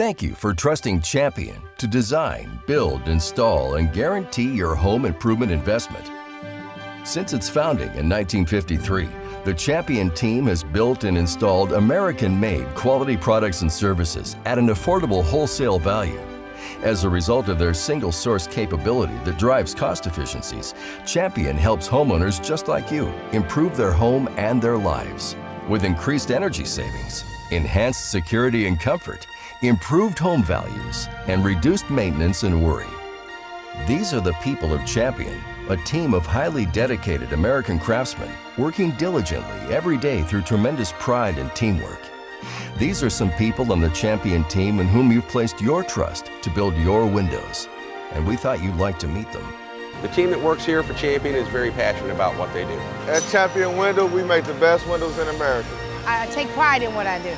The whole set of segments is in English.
Thank you for trusting Champion to design, build, install, and guarantee your home improvement investment. Since its founding in 1953, the Champion team has built and installed American-made quality products and services at an affordable wholesale value. As a result of their single-source capability that drives cost efficiencies, Champion helps homeowners just like you improve their home and their lives. With increased energy savings, enhanced security and comfort, improved home values, and reduced maintenance and worry. These are the people of Champion, a team of highly dedicated American craftsmen working diligently every day through tremendous pride and teamwork. These are some people on the Champion team in whom you've placed your trust to build your windows, and we thought you'd like to meet them. The team that works here for Champion is very passionate about what they do. At Champion Window, we make the best windows in America. I take pride in what I do.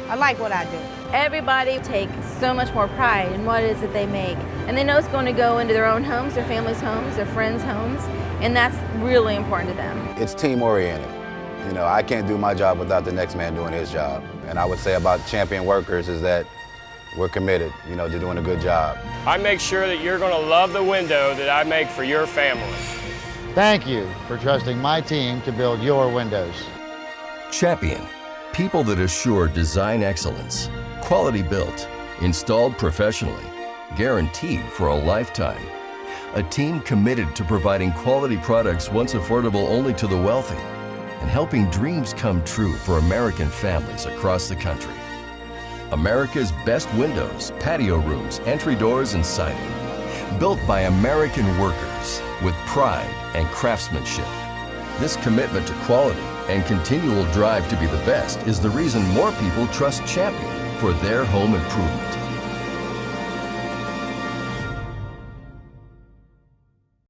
I like what I do. Everybody takes so much more pride in what it is that they make. And they know it's going to go into their own homes, their family's homes, their friends' homes, and that's really important to them. It's team-oriented. You know, I can't do my job without the next man doing his job. And I would say about Champion workers is that we're committed, you know, to doing a good job. I make sure that you're going to love the window that I make for your family. Thank you for trusting my team to build your windows. Champion, people that assure design excellence, quality built, installed professionally, guaranteed for a lifetime. A team committed to providing quality products once affordable only to the wealthy, and helping dreams come true for American families across the country. America's best windows, patio rooms, entry doors, and siding. Built by American workers with pride and craftsmanship. This commitment to quality and continual drive to be the best is the reason more people trust Champion for their home improvement.